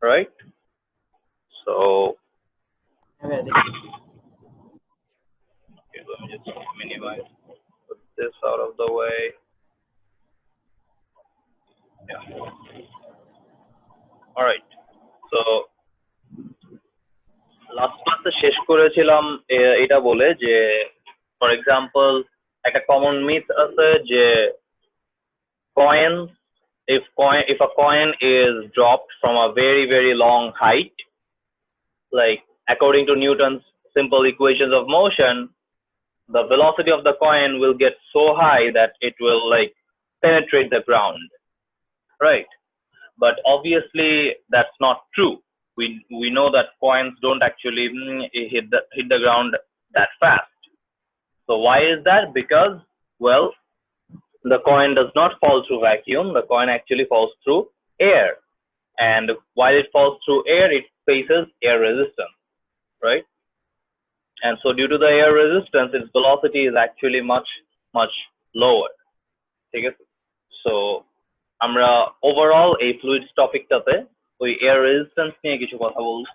right? So হ্যাঁ দেখতেছি okay, let me just minimize, put this out of the way. Yeah. All right. So last ক্লাসে শেষ করেছিলাম এটা বলে যে ফর এক্সাম্পল একটা কমন মিথ আছে যে coin if a coin is dropped from a very long height, like according to Newton's simple equations of motion, the velocity of the coin will get so high that it will like penetrate the ground, right? But obviously that's not true. We know that coins don't actually hit the ground that fast. So why is that? Because, well, the coin does not fall through vacuum. The coin actually falls through air, and while it falls through air, it faces air resistance, right? And so due to the air resistance, its velocity is actually much lower. ঠিক আছে? So আমরা overall এই fluids টপিকটাতে ওই air resistance নিয়ে কিছু কথা বলবো।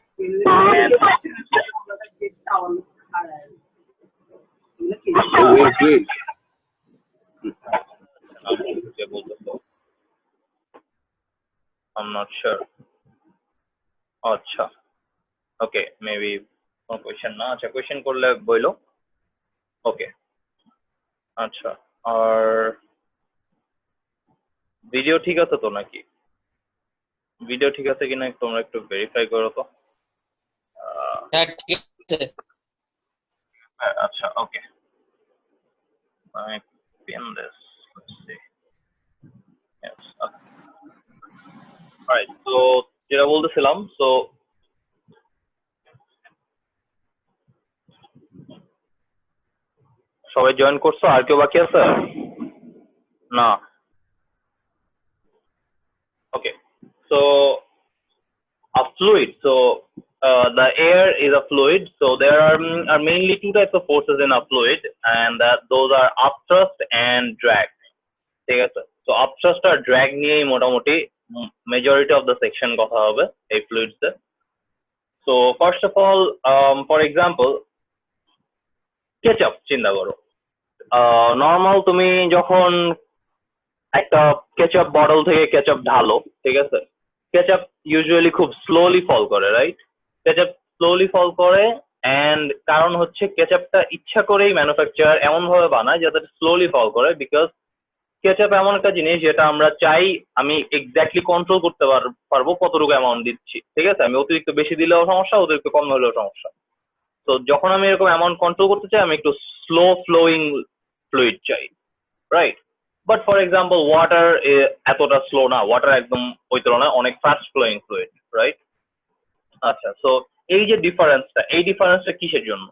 I'm not sure. আচ্ছা, ওকে, মেবি কোনো কোয়েশ্চেন না। আচ্ছা, কোয়েশ্চেন করলে বইলো। ওকে, আচ্ছা, আর ভিডিও ঠিক আছে তো নাকি? ভিডিও ঠিক আছে কিনা তোমরা একটু ভেরিফাই করো তো। হ্যাঁ ঠিক আছে আচ্ছা, ওকে, I pin this. Let's see. Yes. Okay. All right. So যেটা বলতেছিলাম, so সবাই জয়েন করছো? আর কেউ বাকি আছে? না। Okay. So a fluid. So the air is a fluid. So there are mainly two types of forces in a fluid, and those are upthrust and drag. ঠিক আছে? So upthrust আর drag নিয়েই মোটামুটি majority of the section কথা হবে এই fluids A. So first of all, for example, ketchup চিন্তা করো। Normal তুমি যখন একটা কেচাপ বটল থেকে কেচাপ ঢালো, ঠিক আছে, কেচাপ ইউজুয়ালি খুব স্লোলি ফল করে, রাইট? কেচাপ স্লোলি ফল করে, এন্ড কারণ হচ্ছে কেচাপটা ইচ্ছা করেই ম্যানুফ্যাকচারার এমন ভাবে বানায় যাতে স্লোলি ফল করে, বিকজ কেচাপ এমন একটা জিনিস যেটা আমরা চাই আমি এক্স্যাক্টলি কন্ট্রোল করতে পারবো কতটুকু অ্যামাউন্ট দিচ্ছি, ঠিক আছে? আমি অতিরিক্ত বেশি দিলেও সমস্যা, অতিরিক্ত কম হলেও সমস্যা। তো যখন আমি এরকম অ্যামাউন্ট কন্ট্রোল করতে চাই, আমি একটু স্লো ফ্লোয়িং ফ্লুইড চাই, right? But for example water এতটা স্লো না, ওয়াটার একদম ওই তুলনায় অনেক ফাস্ট ফ্লোয়িং ফ্লুইড, রাইট? আচ্ছা, সো এই যে ডিফারেন্সটা, এই ডিফারেন্সটা কিসের জন্য?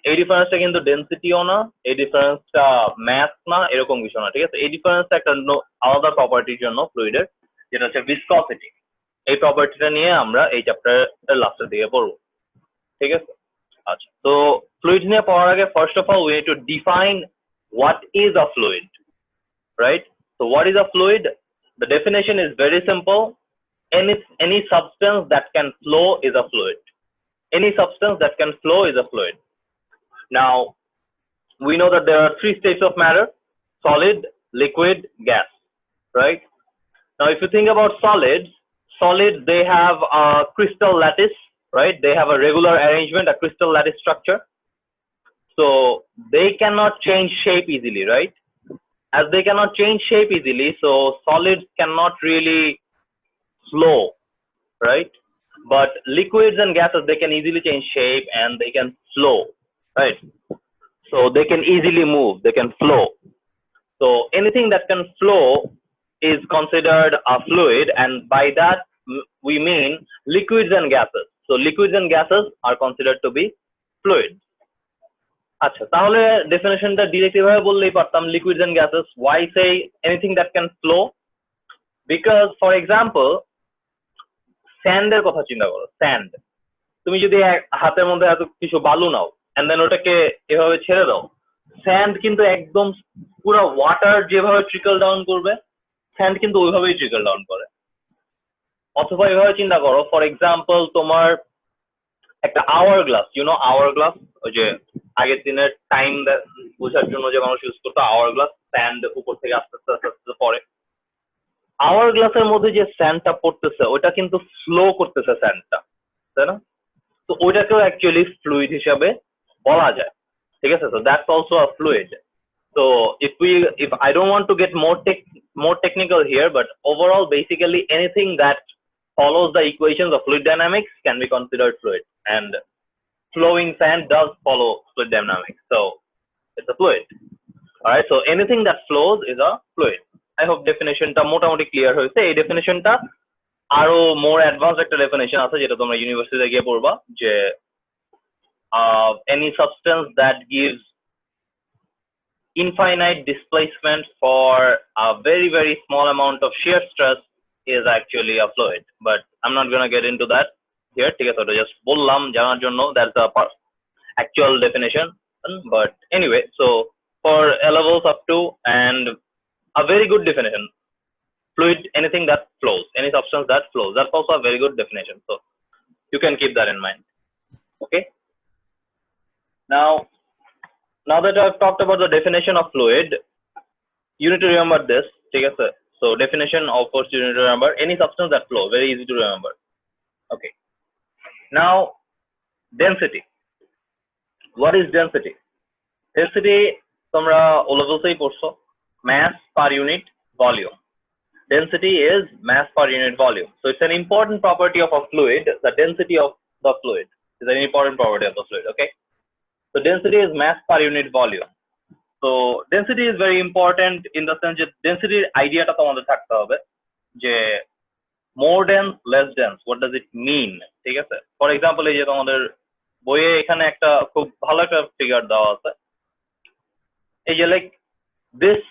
এই ডিফারেন্সটা কিন্তু ডেন্সিটিও না, এই ডিফারেন্সটা ম্যাথ না, এরকম কিছু না, ঠিক আছে? এই ডিফারেন্সটা একটা আলাদা প্রপার্টির জন্য ফ্লুইডের, যেটা হচ্ছে ভিসকসিটি। এই প্রপার্টিটা নিয়ে আমরা এই চ্যাপ্টারের লাস্টের দিকে পড়বো, ঠিক আছে? আচ্ছা, তো ফ্লুইড নিয়ে পড়ার আগে first of all we need to define what is a fluid, right? So what is a fluid? The definition is very simple. Any substance that can flow is a fluid. Any substance that can flow is a fluid. Now we know that there are three states of matter: solid, liquid, gas, right? Now if you think about solids, they have a crystal lattice, right? They have a regular arrangement, a crystal lattice structure. So they cannot change shape easily, right? As they cannot change shape easily, so solids cannot really flow, right? But liquids and gases, they can easily change shape and they can flow, right? So they can easily move, they can flow. So anything that can flow is considered a fluid, and by that we mean liquids and gases. So liquids and gases are considered to be fluids. আচ্ছা, তাহলে ডেফিনেশনটা directly ভাবে বললেই পারতাম, liquids and gases. Why say anything that can flow? Because for example স্যান্ডের কথা চিন্তা করো। Sand, তুমি যদি হাতের মধ্যে এত কিছু বালু নাও এন্ড দেন ওটাকে এভাবে ছেড়ে দাও, স্যান্ড কিন্তু একদম পুরো ওয়াটার যেভাবে ট্রিকল ডাউন করবে, স্যান্ড কিন্তু ওইভাবেই ট্রিকল ডাউন করে। অথবা এভাবে চিন্তা করো, ফর এক্সাম্পল তোমার একটা আওয়ার গ্লাস, আওয়ার গ্লাস, ওই যে আগের দিনের টাইম বোঝার জন্য যে মানুষ ইউজ করতো আওয়ার গ্লাস, স্যান্ড উপর থেকে আস্তে আস্তে আস্তে আস্তে পড়ে। আওয়ার গ্লাসের মধ্যে যে স্যান্ডটা পড়তেছে ওটা কিন্তু ফ্লো করতেছে স্যান্ডটা, তাই না? তো ওইটাকেও অ্যাকচুয়ালি ফ্লুইড হিসাবে বলা যায়, ঠিক আছে? তো that's also a fluid. So if I don't want to get more technical here, but overall basically anything that follows the equations of fluid dynamics can be considered fluid, and flowing sand does follow fluid dynamics, so it's a fluid. All right, so anything that flows is a fluid. I hope definition ta motamoti clear hoyse. Ei definition ta aro more advanced একটা definition আছে যেটা তোমরা ইউনিভার্সিটিতে গিয়ে পড়বা, যে any substance that gives infinite displacement for a very very small amount of shear stress is actually a fluid, but I'm not going to get into that here, ঠিক আছে? ওটা just বললাম জানার জন্য, that's the actual definition. But anyway, so for A levels up to, and a very good definition, fluid, anything that flows, any substance that flows, that's also a very good definition, so you can keep that in mind. Okay, now that I've talked about the definition of fluid, you need to remember this, ঠিক আছে? So definition, of course, you need to remember any substance that flows, very easy to remember. Okay, now density. What is density? Density তোমরা O levels-এই পড়ছো, mass per unit volume. Density is mass per unit volume, so it's an important property of a fluid. The density of the fluid is an important property of the fluid. Okay, so density is mass per unit volume. So density is very important in the sense that density idea ta tomader thakte hobe je more dense, less dense. What does it mean? ঠিক আছে? For example, এই যে তোমাদের বইয়ে এখানে একটা খুব ভালো একটা ফিগার দেওয়া আছে, এই যে like this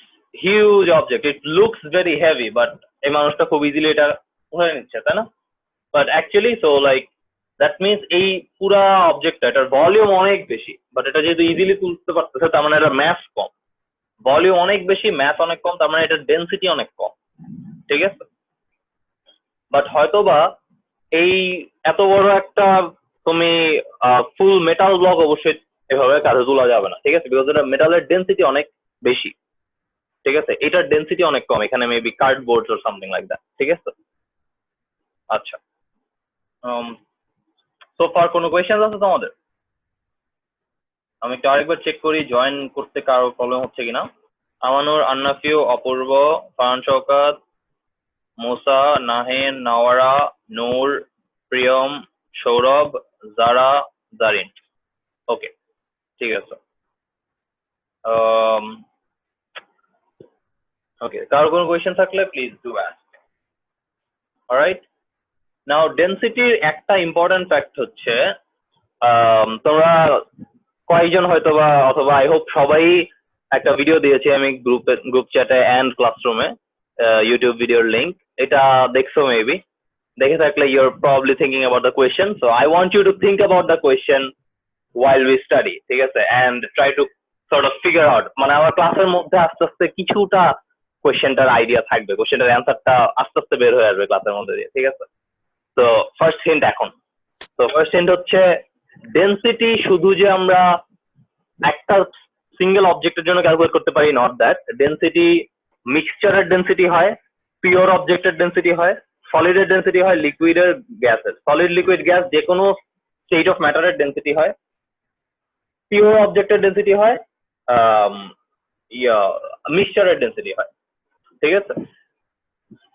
huge object, it looks very heavy, but এই মানুষটা খুব ইজিলি এটা ধরে নিচ্ছে, তাই না? But actually, so like that means এই পুরা অবজেক্টটা, এটার ভলিউম অনেক বেশি, বাট এটা যেহেতু ইজিলি তুলতে পারতেছে তার মানে এটার ম্যাস কম। ভলিউম অনেক বেশি, ম্যাস অনেক কম, তার মানে এটার ডেনসিটি অনেক কম, ঠিক আছে? বাট হয়তোবা এই এত বড় একটা তুমি ফুল মেটাল ব্লক অবশ্যই এভাবে কাঁধে তোলা যাবে না, ঠিক আছে? বিকজ এটা মেটালের ডেনসিটি অনেক বেশি, ঠিক আছে? এটার ডেনসিটি অনেক কম, এখানে maybe cardboard or something like that, ঠিক আছে? আচ্ছা, সো ফার কোনো কোয়েশ্চেন আছে তোমাদের? আমি একটু আরেকবার চেক করি জয়েন করতে কারো প্রবলেম হচ্ছে কিনা। আমানুর, আন্নাফিউ, অপূর্ব, ফারহান শওকত, মোসা, নাহিন, নাওয়ারা, নূর, প্রিয়ম, সৌরভ, জারা, জারিন। ওকে, ঠিক আছে। ওকে, কারো কোনো কোয়েশ্চেন থাকলে প্লিজ ডু আস্ক। অলরাইট, নাও ডেনসিটির একটা ইম্পর্টেন্ট ফ্যাক্ট হচ্ছে, তোমরা কয়েকজন হয়তোবা, অথবা আই হোপ সবাই একটা ভিডিও দিয়েছি আমি গ্রুপ চ্যাটে এন্ড ক্লাসরুমে, ইউটিউব ভিডিওর লিংক, এটা দেখছো মেবি। দেখে থাকলে you are probably thinking about the question, so I want you to think about the question while we study, ঠিক আছে? and try to sort of figure out, মানে আমার ক্লাসের মধ্যে আস্তে আস্তে কিছুটা কোয়েশ্চেনটার আইডিয়া থাকবে, কোয়েশ্চেনটার অ্যান্সারটা আস্তে আস্তে বের হয়ে আসবে ক্লাসের মধ্যে দিয়ে, ঠিক আছে? তো ফার্স্ট হিন্ট এখন, তো ফার্স্ট হিন্ট হচ্ছে ডেনসিটি শুধু যে আমরা একটা সিঙ্গেল অবজেক্টের জন্য ক্যালকুলেট করতে পারি, নট দ্যাট। ডেনসিটি মিক্সচারের ডেনসিটি হয়, পিওর অবজেক্টের ডেনসিটি হয়, সলিডের ডেনসিটি হয়, লিকুইডের, গ্যাসের, সলিড লিকুইড গ্যাস যে কোনো স্টেট অফ ম্যাটারের ডেনসিটি হয়, পিওর অবজেক্টের ডেনসিটি হয়, মিক্সচারের ডেনসিটি হয়, ঠিক আছে?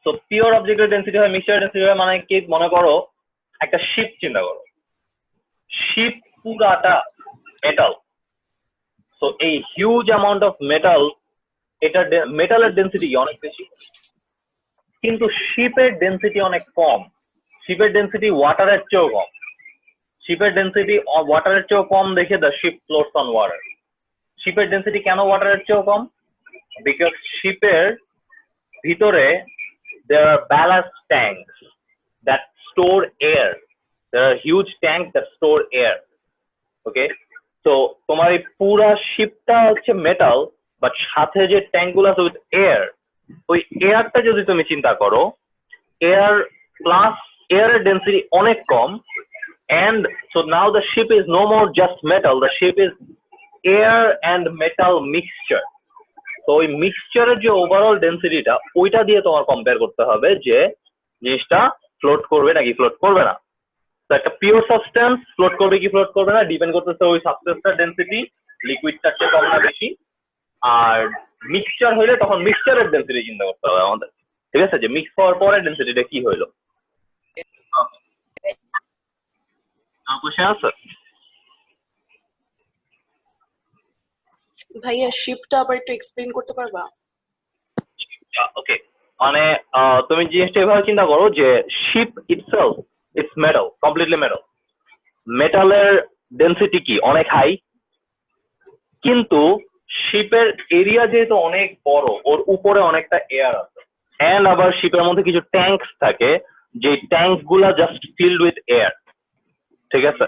তো পিওর অবজেক্টের ডেনসিটি হয়, মিক্সচারের ডেনসিটি হয়, মানে কি? মনে করো একটা শিপ চিন্তা করো, শিপ পুরাটা মেটাল, সো এই হিউজ অ্যামাউন্ট অফ মেটাল, এটা মেটালের ডেনসিটি অনেক বেশি, কিন্তু শিপের ডেনসিটি অনেক কম। শিপের ডেনসিটি ওয়াটারের চেয়েও কম। শিপের ডেনসিটি ওয়াটারের চেয়েও কম দেখে the ship floats on water. শিপের ডেনসিটি কেন ওয়াটারের চেয়েও কম? বিকজ শিপের ভিতরে there are ballast tanks that store air. There are huge tanks that store air. Okay, so তোমার এই পুরা শিপটা হচ্ছে মেটাল, বাট সাথে যে ট্যাঙ্ক গুলো আছে উইথ এয়ার, ওই এয়ারটা যদি তুমি চিন্তা করো, এয়ার প্লাস air density অনেক কম, and so now the ship is no more just metal, the ship is air and metal mixture. তো ওই মিক্সচারের যে ওভারঅল ডেন্সিটিটা ওইটা দিয়ে তোমার কম্পেয়ার করতে হবে যে জিনিসটা ফ্লোট করবে নাকি ফ্লোট করবে না। তো একটা পিওর সাবস্টেন্স ফ্লোট করবে কি ফ্লোট করবে না ডিপেন্ড করতেছে ওই সাবস্টেন্সটার ডেন্সিটি লিকুইডটার চেয়ে কম না বেশি। আর মিক্সচার হইলে তখন মিক্সচারের ডেন্সিটি চিন্তা করতে হবে আমাদের, ঠিক আছে, যে মিক্স হওয়ার পরে ডেন্সিটিটা কি হইলো। Question answer? ভাইয়া শিপটা আবার একটু এক্সপ্লেইন করতে পারবা? ওকে, মানে তুমি জিনিসটা এভাবে চিন্তা করো যে ship itself it's metal, completely metal. মেটালের ডেন্সিটি কি অনেক হাই, কিন্তু শিপের এরিয়া যেহেতু অনেক বড় ওর উপরে অনেকটা এয়ার আছে, এন্ড আবার শিপের মধ্যে কিছু ট্যাঙ্কস থাকে যে ট্যাঙ্ক গুলা জাস্ট ফিল্ড উইথ এয়ার, ঠিক আছে।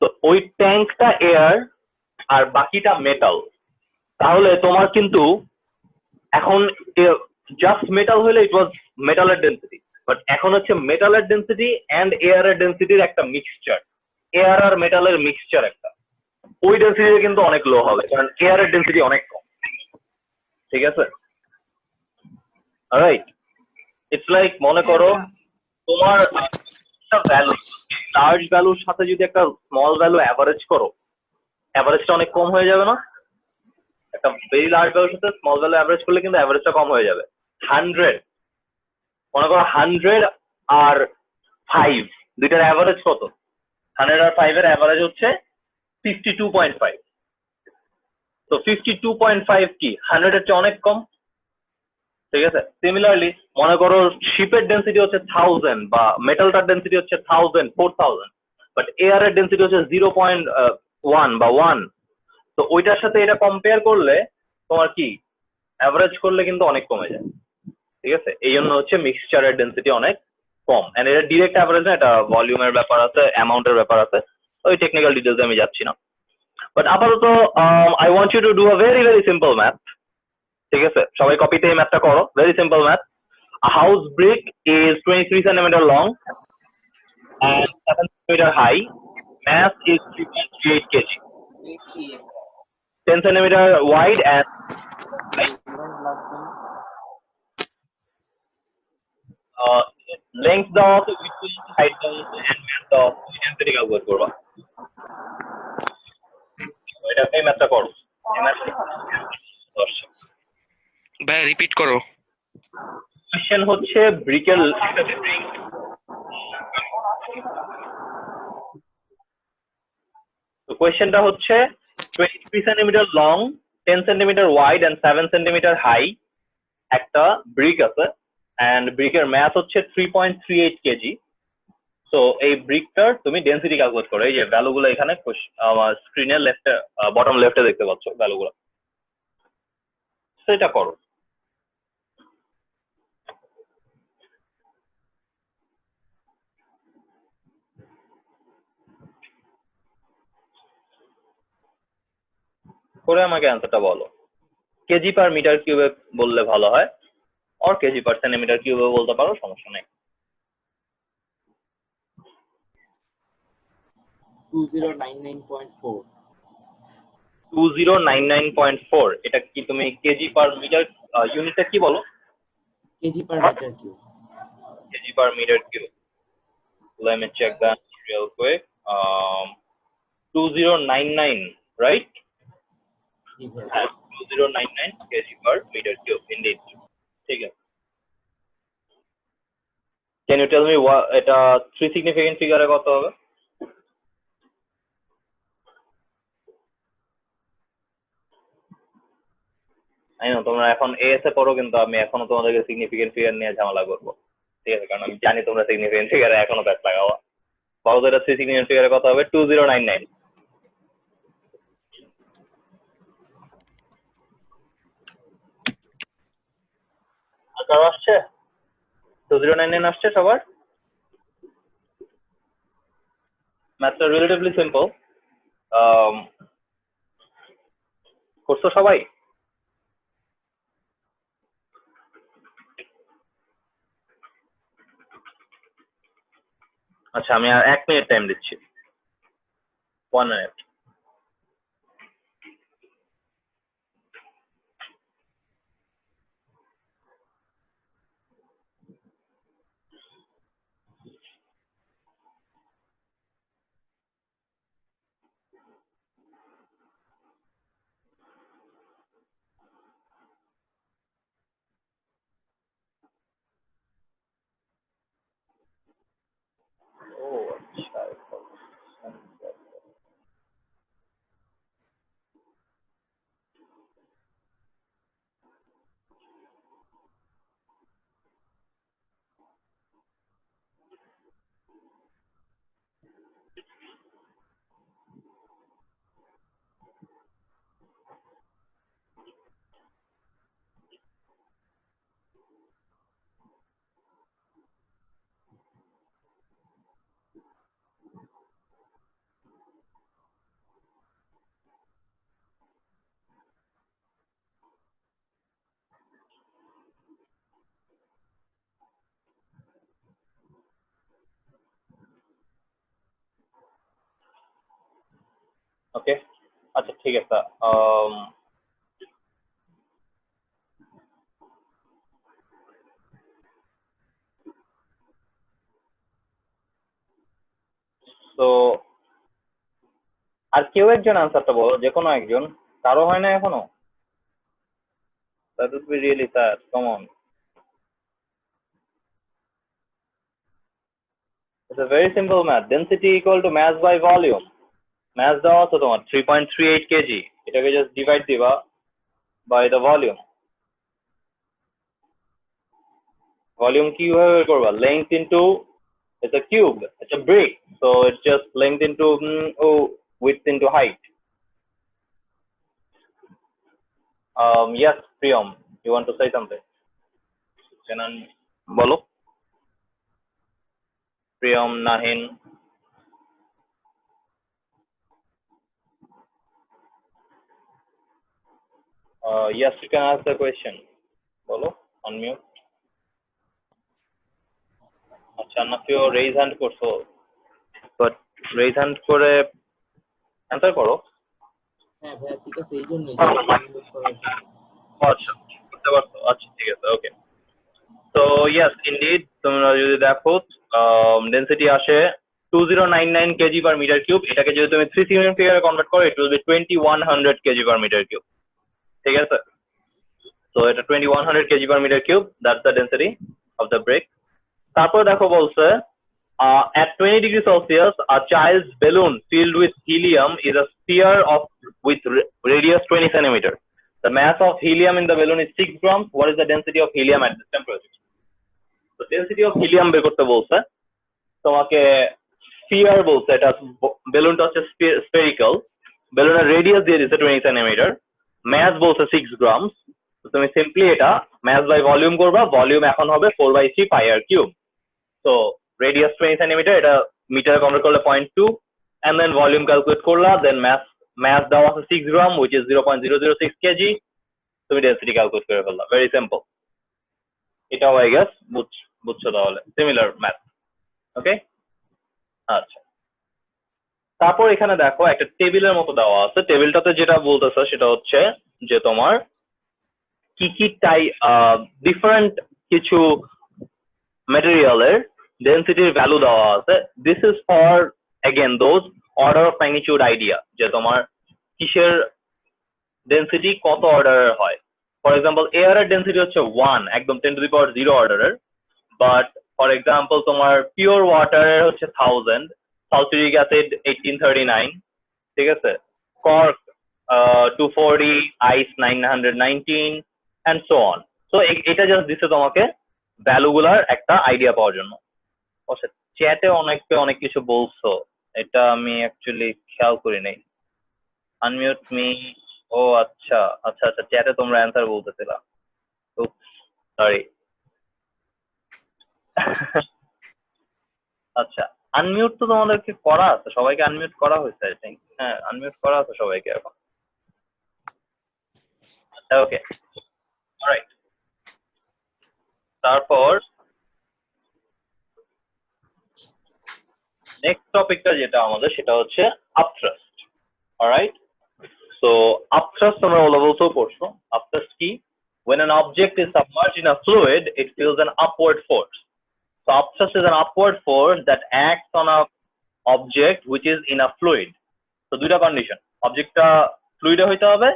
তো ওই ট্যাঙ্কটা এয়ার আর বাকিটা মেটাল। তাহলে তোমার কিন্তু এখন জাস্ট মেটাল হলে ইট ওয়াজ মেটালের ডেন্সিটি, বাট এখন হচ্ছে মেটালের ডেন্সিটি এন্ড এয়ারের ডেন্সিটির একটা মিক্সচার, এয়ার আর মেটালের মিক্সচার একটা। ওই ডেন্সিটি কিন্তু অনেক লো হবে কারণ এয়ারের ডেন্সিটি অনেক কম, ঠিক আছে। রাইট, ইটস লাইক মনে করো তোমার একটা ভ্যালু, লার্জ ভ্যালুর সাথে যদি একটা স্মল ভ্যালু অ্যাভারেজ করো, অ্যাভারেজটা অনেক কম হয়ে যাবে না? একটা ভেরি লার্জ ভ্যালুর সাথে স্মল ভ্যালু অ্যাভারেজ করলে কিন্তু অ্যাভারেজটা কম হয়ে যাবে। 100 মনে করো 100 আর 5 দুইটার অ্যাভারেজ কত? 100 আর 5 এর অ্যাভারেজ হচ্ছে 52.5। তো 52.5 কি 100 এর চেয়ে অনেক কম, ঠিক আছে। সিমিলারলি মনে করো শিপের ডেন্সিটি হচ্ছে 1000 বা মেটালটার ডেন্সিটি হচ্ছে 1000 4000, বাট এয়ারের ডেন্সিটি হচ্ছে 0.1 বা 1। তো ওইটার সাথে এটা কম্পেয়ার করলে তোমার কি অ্যাভারেজ করলে কিন্তু অনেক কমে যায়, ঠিক আছে। এই জন্য হচ্ছে মিক্সচারের ডেন্সিটি অনেক কম, এন্ড এটা ডিরেক্ট অ্যাভারেজ না, এটা ভলিউমের ব্যাপার আছে, অ্যামাউন্টের ব্যাপার আছে, ওই টেকনিক্যাল ডিটেলসে আমি যাচ্ছি না। বাট আপাতত I want you to do a very very simple math, ঠিক আছে। সবাই কপিতে এই ম্যাথটা করো, very simple math. A house brick is 23 centimeter long and 7 centimeter high. Mass is 3.38 kg. 10 centimeter wide and length দাও আছে, width height দাও আছে, and mass দাও আছে, density calculate করবা। এটা এই ম্যাথটা করো। এই ম্যাথটা ভাই রিপিট করো। কোশ্চেন হচ্ছে ব্রিকের, তো কোয়েশ্চেনটা হচ্ছে 23 centimetre long, 10 centimetre wide and 7 centimetre high একটা ব্রিক আছে, এন্ড ব্রিকের ম্যাস হচ্ছে 3.38 কেজি। সো এই ব্রিকটার তুমি ডেন্সিটি ক্যালকুলেট করো। এই যে ভ্যালুগুলো এখানে আমার স্ক্রিনের লেফটে, বটম লেফটে দেখতে পাচ্ছ ভ্যালুগুলো, সেটা করো। করে আমাকে অ্যান্সারটা বলো। কেজি পার মিটার কিউবে বললে ভালো হয়, আর কেজি পার সেন্টিমিটার কিউবে বলতে পারো, সমস্যা নেই। 2099.4 2099.4 এটা কি তুমি কেজি পার মিটার, ইউনিটটা কি বলো? Kg per metre cube. Kg per metre cube, let me check that real quick. 2099, right? Yes. 2099 kg per meter cube indeed. ঠিক আছে। Can you tell me what এটা 3 significant figure কত হবে? I know তোমরা এখন AS এ পড়ো, কিন্তু আমি এখনো তোমাদেরকে সিগনিফিকেন্ট ফিগার নিয়ে ঝামেলা করবো, ঠিক আছে, কারণ আমি জানি তোমরা সিগনিফিকেন্ট ফিগারে এখনো ব্যাক লাগাও। বলো তো এটা 3 significant figure কত হবে? 2099। কারো আসছে 2099 আসছে সবার? ম্যাথটা রিলেটিভলি সিম্পল, করছো সবাই? আচ্ছা আমি আর 1 মিনিট টাইম দিচ্ছি 1 মিনিট ও আচ্ছা ওকে আচ্ছা ঠিক আছে তো আর কেউ একজন আনসারটা বলো যে কোনো একজন কারো হয় না এখনো that would be really sad come on it's a very simple math density equal to mass by volume mass দেওয়া আছে তোমার 3.38 kg এটাকে জাস্ট ডিভাইড দিবা by the volume volume কিভাবে বের করবা length into it's a cube it's a brick so it's just length into width into height yes Priyam you want to say something Kenan bolo Priyam Nahin yes you can ask the question bolo unmute আচ্ছা না কেউ raise hand করছো but raise hand করে answer করো হ্যাঁ ভাইয়া ঠিক আছে এই জন্যই যে download করার জন্য। আচ্ছা বুঝতে পারছো আচ্ছা ঠিক আছে ওকে তো ইয়েস ইনডিড তোমরা যদি দেখো ডেনসিটি আসে 2099 কেজি পার মিটার কিউব এটাকে যদি তুমি 3 সিমেন্ট ফিগারে কনভার্ট করো it will be 2100 kg per metre cube ঠিক আছে তো এটা 2100 kg per metre cube that's the density of the brick তারপর দেখো বলছে at 20 degrees Celsius, a child's balloon filled with helium is a sphere with radius 20 centimeter. The mass of helium in the balloon is 6 grams. What is the density of helium at this temperature? The density of helium বের করতে বলছে তোমাকে sphere বলছে এটা বেলুনটা হচ্ছে spherical বেলুনের radius দিয়ে দিচ্ছে 20 সেন্টিমিটার mass বলছে 6 grams তো তুমি সিম্পলি এটা mass বাই ভলিউম করবা ভলিউম এখন হবে 4/3 pi r cube so radius 20 centimeter এটা মিটারে কনভার্ট করলে 0.2 and then volume calculate করলা then mass দেওয়া আছে 6 gram which is 0.006 kg তুমি density calculate করে ফেললা very simple এটাও I guess বুঝছো তাহলে similar math ওকে আচ্ছা তারপর এখানে দেখো একটা টেবিলের মতো দেওয়া আছে টেবিলটাতে যেটা বলতেছে সেটা হচ্ছে যে তোমার কি কি ডিফারেন্ট কিছু ম্যাটেরিয়ালের ডেনসিটির ভ্যালু দেওয়া আছে this is for again those order of magnitude idea যে তোমার কিসের ডেনসিটি কত অর্ডারের হয় ফর এক্সাম্পল এয়ারের ডেনসিটি হচ্ছে 1 একদম 10⁻0 অর্ডারের বাট ফর এক্সাম্পল তোমার পিওর ওয়াটারের হচ্ছে 1000 সালফিউরিক অ্যাসিড 1839 ঠিক আছে cork 240 ice 919 and so on so এটা জাস্ট দিছে তোমাকে ভ্যালুগুলার একটা আইডিয়া পাওয়ার জন্য আচ্ছা চ্যাটে অনেক কিছু বলছো এটা আমি অ্যাকচুয়ালি খেয়াল করি নাই আনমিউট মি ও আচ্ছা আচ্ছা আচ্ছা চ্যাটে তোমরা অ্যান্সার বলতেছিলা সরি আচ্ছা আনমিউট তো তোমাদেরকে করা আছে সবাইকে আনমিউট করা হয়েছে আই থিংক হ্যাঁ আনমিউট করা আছে সবাইকে এখন আচ্ছা ওকে অলরাইট তারপর নেক্সট টপিকটা যেটা আমাদের সেটা হচ্ছে upthrust. Alright, so upthrust তোমরা ও লেভেলতেও পড়ছো. Upthrust কি? When an object is submerged in a fluid, it feels an upward force. So upthrust is an upward force that acts on a object which is in a fluid. So দুইটা condition, অবজেক্টটা ফ্লুইডে হইতে হবে,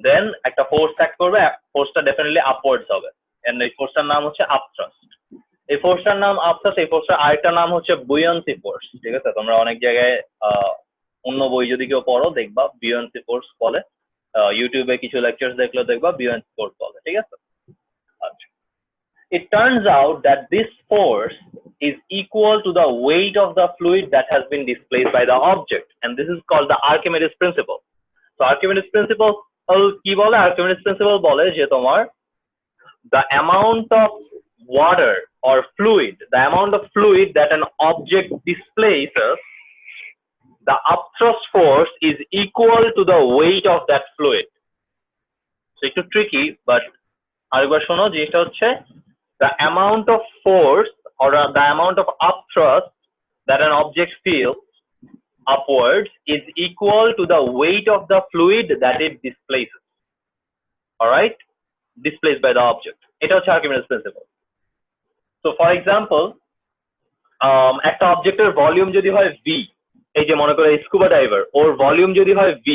দেন একটা force act করবে, ফোর্সটা definitely upwards হবে, and এই ফোর্সটার নাম হচ্ছে আপথ্রাস্ট। এই ফোর্সটার নাম আপথ্রাস্ট, এই ফোর্সটার আরেকটা নাম হচ্ছে বুয়ান্সি ফোর্স। ঠিক আছে, তোমরা অনেক জায়গায় অন্য বই যদি কেউ পড়ো দেখবা বুয়ান্সি ফোর্স বলে, ইউটিউবে কিছু লেকচার্স দেখলেও দেখবা বুয়ান্সি ফোর্স বলে। ঠিক আছে, আচ্ছা, it turns out that this force is equal to the weight of the fluid that has been displaced by the object, and this is called the Archimedes principle. So Archimedes principle কি বলে? Archimedes principle বলে যে তোমার the amount of water or fluid, the amount of fluid that an object displaces, the upthrust force is equal to the weight of that fluid. So একটু tricky, but আরেকবার শোনো, জিনিসটা হচ্ছে the amount of force or the amount of upthrust that an object feels upwards is equal to the weight of the fluid that it displaces. All right, displaced by the object. এটা হচ্ছে Archimedes principle. So for example, একটা অবজেক্টের volume যদি হয় v, এই যে মনে করো স্কুবা ডাইভার, ওর ভলিউম যদি হয় v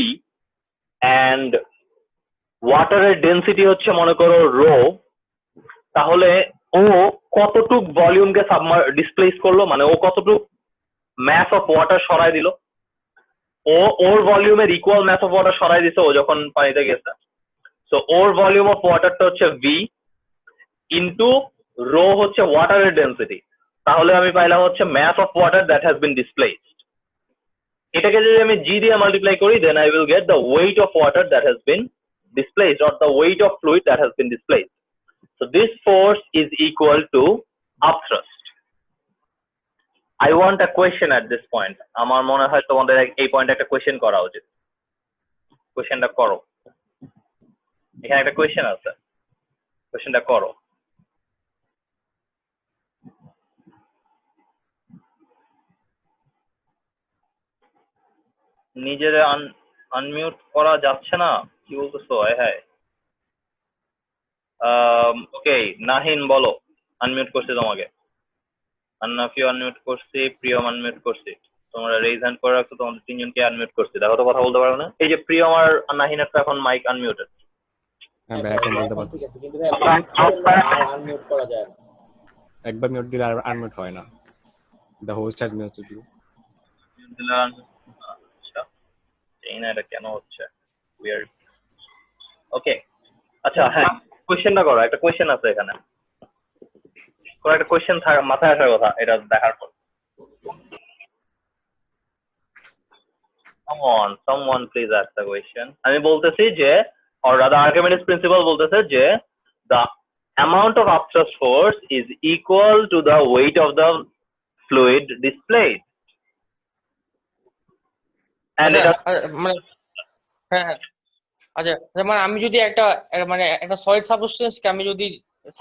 and ওয়াটারের ডেনসিটি হচ্ছে মনে করো রো, তাহলে ও কতটুক ভলিউমকে ডিসপ্লেস করলো, মানে ও কতটুক ম্যাস অফ ওয়াটার সরাই দিল, ও ওর ভলিউমের ইকুয়াল ম্যাস অফ ওয়াটার সরাই দিছে ও যখন পানিতে গেছে। সো ওর ভলিউম অফ ওয়াটারটা হচ্ছে ভি ইন্টু রো হচ্ছে ওয়াটারের ডেনসিটি, তাহলে আমি পাইলাম হচ্ছে mass of water that has been displaced. এটাকে যদি আমি জি দিয়ে মাল্টিপ্লাই করি, then I will get the weight of water that has been displaced or the weight of fluid that has been displaced. So this force is equal to upthrust. I want a question at this point. আমার মনে হয় তোমাদের এই পয়েন্টে একটা question করা উচিত। কোয়েশ্চেনটা করো, এখানে একটা কোয়েশ্চেন আছে, কোয়েশ্চেনটা করো। নিজের আনমিউট করা যাচ্ছে না, কি বলতেছো? হ্যাঁ, ওকে, নাহিন বলো, আনমিউট করছি তোমাকে, আন্নাফিও আনমিউট করছি, প্রিয়ম আনমিউট করছি, তোমরা রেইজ হ্যান্ড করে রাখছো, তোমাদের তিনজনকে আনমিউট করছি, দেখো তো কথা বলতে পারো না? এই যে প্রিয়ম আর নাহিনের তো এখন মাইক আনমিউটেড। হ্যাঁ ভাই, এখন বলতে পারছি। কিন্তু ভাই মিউট করলে আর আনমিউট করা যায় না, একবার মিউট দিলে আর আনমিউট হয় না। The host has muted you. আচ্ছা, এই না এটা কেন হচ্ছে, উইয়ার্ড। ওকে, আচ্ছা, হ্যাঁ, কোয়েশ্চেনটা করো, একটা কোয়েশ্চেন আছে এখানে, কোনো একটা কোয়েশ্চেন মাথায় আসার কথা এটা দেখার পর। Someone please ask the question. আমি বলতেছি যে, or rather Archimedes principle বলতেছে যে the amount of upthrust force is equal to the weight of the fluid displayed. And এটা মানে হ্যাঁ, আচ্ছা, মানে আমি যদি একটা মানে একটা সলিড সাবস্টেন্সকে আমি যদি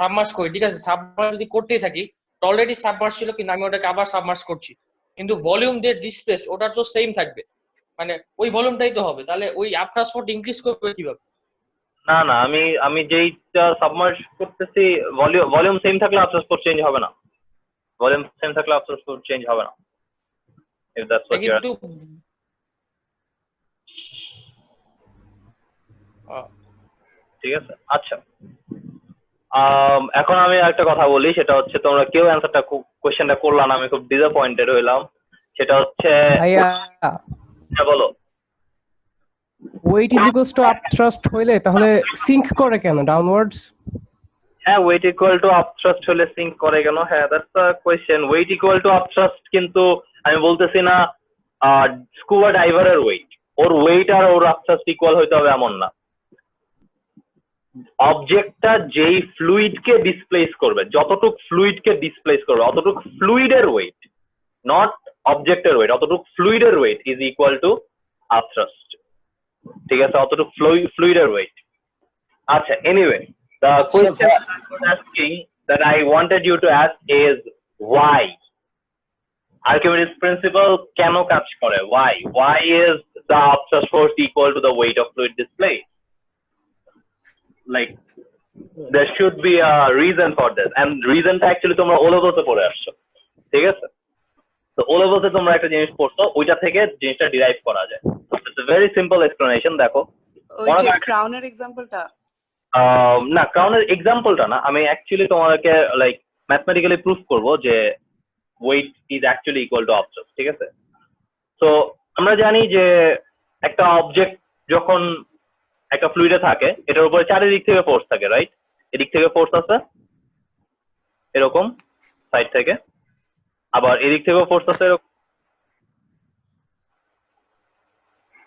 সাবমার্জ করি, ঠিক আছে, সাবমার্জ যদি করতেই থাকি, অলরেডি সাবমার্জ ছিল কিন্তু আমি ওটাকে আবার সাবমার্জ করছি, কিন্তু ভলিউম যে ডিসপ্লেস ওটা তো সেম থাকবে, মানে ওই ভলিউমটাই তো হবে, তাহলে ওই আপট্রাস্ট ফোর্স ইনক্রিজ করবে কিভাবে? না না, আমি যেইটা সাবমার্জ করতেছি ভলিউম সেম থাকলে আপট্রাস্ট ফোর্স চেঞ্জ হবে না, ভলিউম সেম থাকলে আপট্রাস্ট ফোর্স চেঞ্জ হবে না, if that's what you are. ঠিক আছে, আচ্ছা, এখন আমি একটা কথা বলি, সেটা হচ্ছে তোমরা কেউ অ্যান্সারটা কোশ্চেনটা করলা না, আমি খুব ডিসঅ্যাপয়েন্টেড হইলাম। সেটা হচ্ছে ভাইয়া, হ্যাঁ বলো। ওয়েট ইজ ইকুয়ালস টু আপথ্রাস্ট হইলে তাহলে সিঙ্ক করে কেন ডাউনওয়ার্ডস? হ্যাঁ, ওয়েট ইকুয়াল টু আপথ্রাস্ট হলে সিঙ্ক করে কেন? হ্যাঁ, that's the question. Weight equal to upthrust, কিন্তু আমি বলতেছি না স্কুবা ডাইভারের ওয়েট, ওর ওয়েট আর ওর আপথ্রাস্ট ইকুয়াল হইতে হবে এমন না। অবজেক্টটা যেই ফ্লুইডকে ডিসপ্লেস করবে, যতটুক ফ্লুইডকে ডিসপ্লেস করবে অতটুক ফ্লুইডের ওয়েট, নট অবজেক্টের ওয়েট, অতটুক ফ্লুইডের weight is equal to upthrust. ঠিক আছে, অতটুক ফ্লুইডের ওয়েট। আচ্ছা, anyway, the question I was asking that I wanted you to ask is why? Archimedes principle কেন কাজ করে? Why is the upthrust force equal to the weight of fluid displaced? Like there should be a reason for this, and reason টা actually তোমরা O levels এ পড়ে আসছো, ঠিক আছে? তো O levels এ তোমরা একটা জিনিস পড়ছো, ওইটা থেকে জিনিসটা ডিরাইভ করা যায়। It's a very simple explanation, দেখো। ওই যে ক্রাউনের এক্সাম্পলটা না, ক্রাউনের এক্সাম্পলটা না, আমি অ্যাকচুয়ালি তোমাদেরকে লাইক ম্যাথমেটিক্যালি প্রুফ করবো যে weight is actually equal to upthrust, ঠিক আছে? তো আমরা জানি যে একটা অবজেক্ট যখন একটা ফ্লুইডে থাকে, এটার উপরে চারিদিক থেকে ফোর্স থাকে, রাইট? এদিক থেকে ফোর্স আছে এরকম সাইড থেকে, আবার এদিক থেকেও ফোর্স আছে এরকম,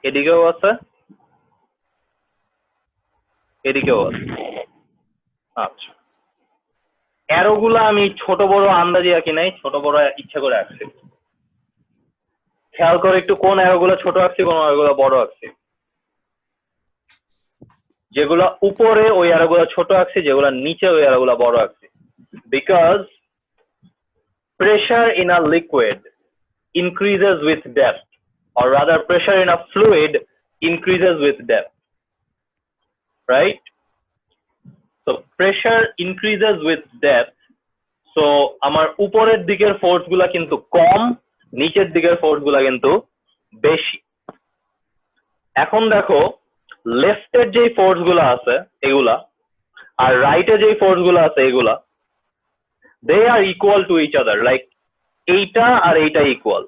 এদিকেও আছে, এদিকেও আছে। আচ্ছা, অ্যারো গুলা আমি ছোট বড় আন্দাজে আঁকি নাই, ছোট বড় ইচ্ছা করে আঁকছি। খেয়াল করে একটু কোন অ্যারো গুলা ছোট আঁকছি, কোন অ্যারো গুলা বড় আঁকছি। যেগুলা উপরে ওই অ্যারো গুলা ছোট আঁকছি, যেগুলা নিচে ওই অ্যারো গুলা বড় আঁকছি। Because pressure in a liquid increases with depth, or rather pressure in a fluid increases with depth, right? So pressure increases with depth, so আমার উপরের দিকের ফোর্স গুলা কিন্তু কম, নিচের দিকের ফোর্স গুলা কিন্তু বেশি। এখন দেখো লেফটের যে ফোর্স গুলা আছে এগুলা, আর রাইটে যে ফোর্স গুলা আছে এগুলা, they are equal to each other, like এইটা আর এইটা ইকুয়াল,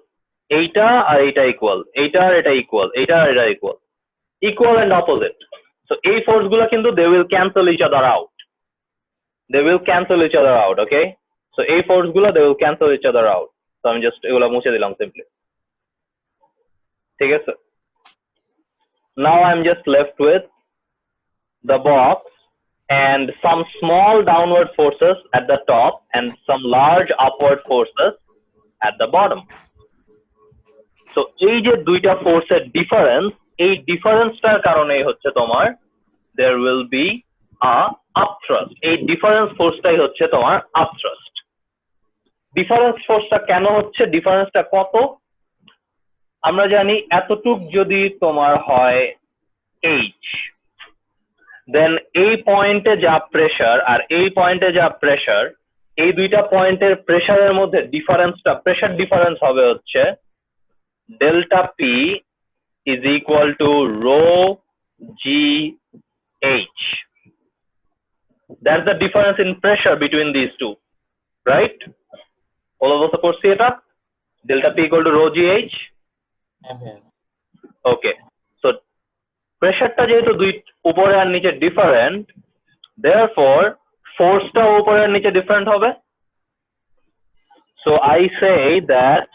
এইটা আর এইটা ইকুয়াল, এইটা আর এটা ইকুয়াল, এইটা আর এটা equal, equal and opposite. So এই ফোর্স গুলা কিন্তু they will cancel each other out, they will cancel each other out, okay? So এই ফোর্স গুলা they will cancel each other out. So আমি জাস্ট এগুলা মুছে দিলাম simply, ঠিক আছে? Now I'm just left with the box and some small downward forces at the top and some large upward forces at the bottom. So এই যে দুইটা ফোর্সের ডিফারেন্স, এই ডিফারেন্সটার কারণেই হচ্ছে তোমার there will be a upthrust. এই ডিফারেন্স ফোর্সটাই হচ্ছে তোমার upthrust. ডিফারেন্স ফোর্সটা কেন হচ্ছে, ডিফারেন্সটা কত? আমরা জানি এতটুক যদি তোমার হয় h, দেন এই পয়েন্টে যা প্রেসার আর এই পয়েন্টে যা প্রেসার, এই দুইটা পয়েন্টের প্রেসারের মধ্যে ডিফারেন্সটা, প্রেসার ডিফারেন্স হবে হচ্ছে delta P is equal to rho g h. That's the difference in pressure between this two, right? অলবস্ত করছি এটা, delta P equal to rho g h. Okay, so প্রেসারটা যেহেতু দুই উপরে আর নিচে ডিফারেন্ট, therefore ফোর্সটা উপরে আর নিচে ডিফারেন্ট হবে। So I say that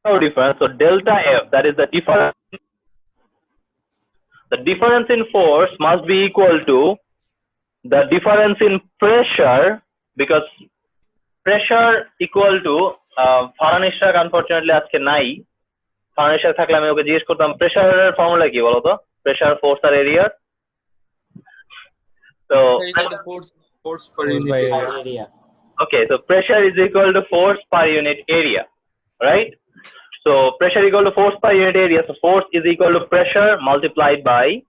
no difference, so delta F, that is the difference, the difference in force must be equal to the difference in pressure, because pressure equal to ফারানিশাক unfortunately আজকে নাই, ফারানিশাক থাকলে আমি ওকে জিজ্ঞেস করতাম প্রেসারের formula কি বলতো, pressure, force R area. So force per Force unit by area. okay, so pressure is equal to force per unit area, right? So pressure equal to force per unit area, so force is equal to pressure multiplied by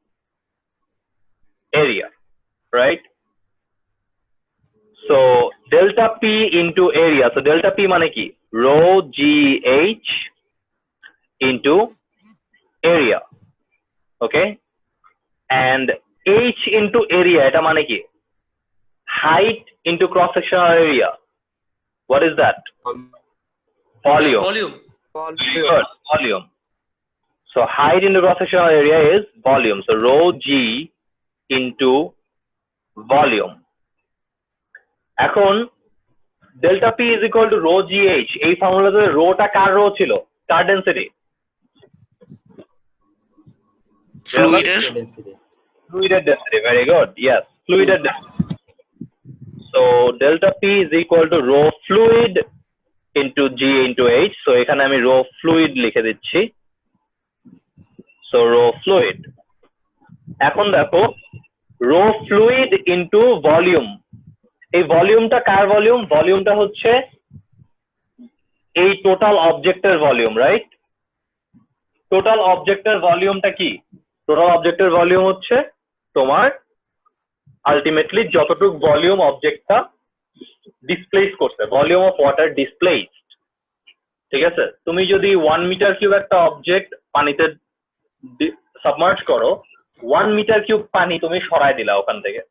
area, right? So delta P into area, so delta P মানে কি, rho g h into area, okay? And h into area, এটা মানে কি, height into cross sectional area. What is that? Volume. Good, volume. So height into cross sectional area is volume, so rho g into volume. এখন delta P is equal to rho g h, এই ফর্মুলাতে rota কার rho ছিল, কার density? Density. Fluid density, very good, yes, fluid density. So delta P is equal to rho fluid into G into H. So এখানে আমি rho fluid লিখে দিচ্ছি, so rho fluid. এখন দেখো rho fluid into volume, এই ভলিউমটা কার volume? ভলিউমটা হচ্ছে এই টোটাল অবজেক্টের ভলিউম, রাইট? টোটাল অবজেক্টের ভলিউমটা কি? টোটাল অবজেক্টের ভলিউম হচ্ছে তোমার আলটিমেটলি যতটুকু ভলিউম অবজেক্টটা ডিসপ্লেস করছে, ভলিউম অফ ওয়াটার ডিসপ্লেসড। ঠিক আছে, তুমি যদি 1 মিটার কিউব একটা অবজেক্ট পানিতে সাবমার্জ করো, 1 মিটার কিউব পানি তুমি সরায় দিলা ওখান থেকে,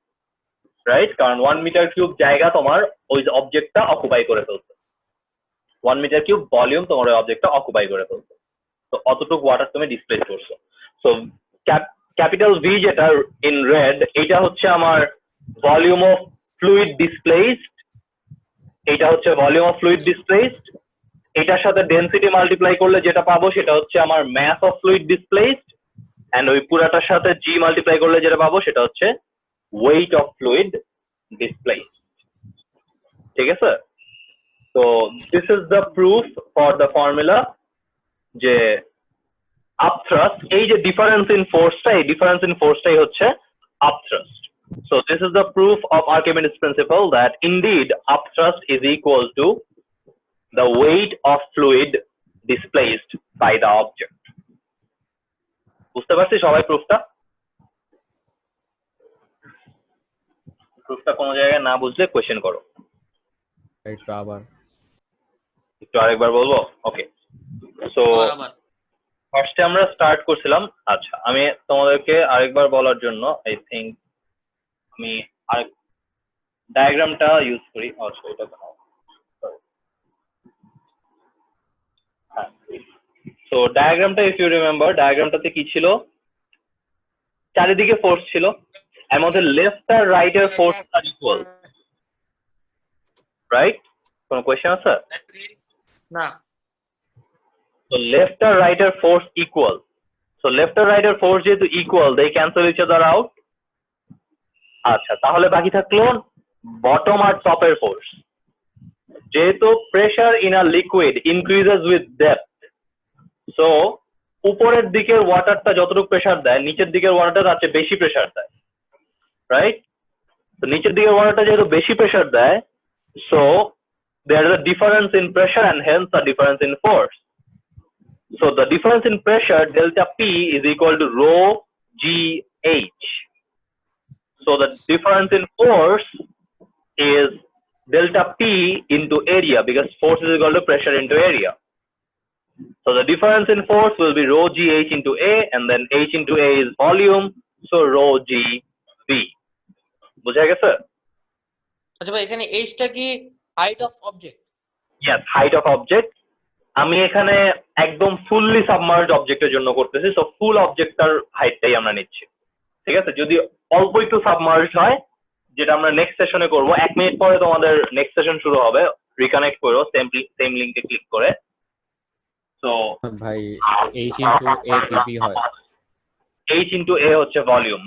রাইট? কারণ 1 মিটার কিউব জায়গা তোমার ওই অবজেক্টটা অকুপাই করে ফেলছে, 1 মিটার কিউব ভলিউম তোমার ওই অবজেক্টটা অকুপাই করে ফেলছে। তো অতটুকু ওয়াটার তুমি ডিসপ্লেস করছো। সো ক্যাপিটাল ভি যেটা ইন রেড, এটা হচ্ছে আমার ভলিউম অফ ফ্লুইড ডিসপ্লেসড, এটা হচ্ছে ভলিউম অফ ফ্লুইড ডিসপ্লেসড। এটার সাথে ডেনসিটি মাল্টিপ্লাই করলে যেটা পাবো সেটা হচ্ছে আমার mass of fluid displaced, and ওই পুরাটার সাথে জি মাল্টিপ্লাই করলে যেটা পাবো সেটা হচ্ছে ওয়েট অফ ফ্লুইড ডিসপ্লেসড। ঠিক আছে, তো this is the proof for the formula যে upthrust, এই যে ডিফারেন্স ইন ফোর্সটা, এই ডিফারেন্স ইন ফোর্সটাই হচ্ছে upthrust. So this is the proof of Archimedes principle that indeed upthrust is equal to the weight of fluid displaced by the object. বুঝতে পারছি সবাই প্রুফটা? প্রুফটা কোনো জায়গায় না বুঝলে কোয়েশ্চেন করো। একটু আবার একটু আরেকবার বলবো? ওকে, সো ফার্স্টে আমরা স্টার্ট করছিলাম। আচ্ছা, আমি তোমাদেরকে আরেকবার বলার জন্য আই থিঙ্ক আমি আরেক ডায়াগ্রামটা ইউজ করি। আচ্ছা, এটা হ্যাঁ, সো ডায়াগ্রামটা ইফ ইউ রিমেম্বার, ডায়াগ্রামটাতে কি ছিল? চারিদিকে ফোর্স ছিল, এর মধ্যে লেফট আর রাইট এর ফোর্স আর ইকুয়াল, রাইট? কোনো কোয়েশ্চেন আছে? না। So left or right are force equal. So left or right are force যেহেতু equal, they cancel each other out. আচ্ছা, তাহলে বাকি থাকলো bottom আর top এর force. যেহেতু pressure in a liquid increases with depth, so উপরের দিকের ওয়াটারটা যতটুকু প্রেসার দেয়, নিচের দিকের ওয়াটারটা তার চেয়ে বেশি প্রেসার দেয়, রাইট? তো নিচের দিকের ওয়াটারটা যেহেতু বেশি প্রেসার দেয়, so there is a difference in pressure and hence a difference in force. So the difference in pressure delta P is equal to rho GH. So the difference in force is delta P into area, because force is equal to pressure into area. So the difference in force will be rho GH into A, and then H into A is volume, so rho GV. বুঝা গেছে? আচ্ছা ভাই, এখানে এইচটা কি height of object? Yes, height of object. আমি এখানে একদম fully submerge অবজেক্টের জন্য করতেছি, সো ফুল অবজেক্টটার হাইটটাই আমরা নিচ্ছি। ঠিক আছে, যদি অল্প একটু সাবমার্জ হয়, যেটা আমরা নেক্সট সেশনে করব, 1 মিনিট পরে তোমাদের নেক্সট সেশন শুরু হবে, রিকানেক্ট করো সেম লিংকে ক্লিক করে। সো ভাই h into a কি হয়? h into a হচ্ছে ভলিউম।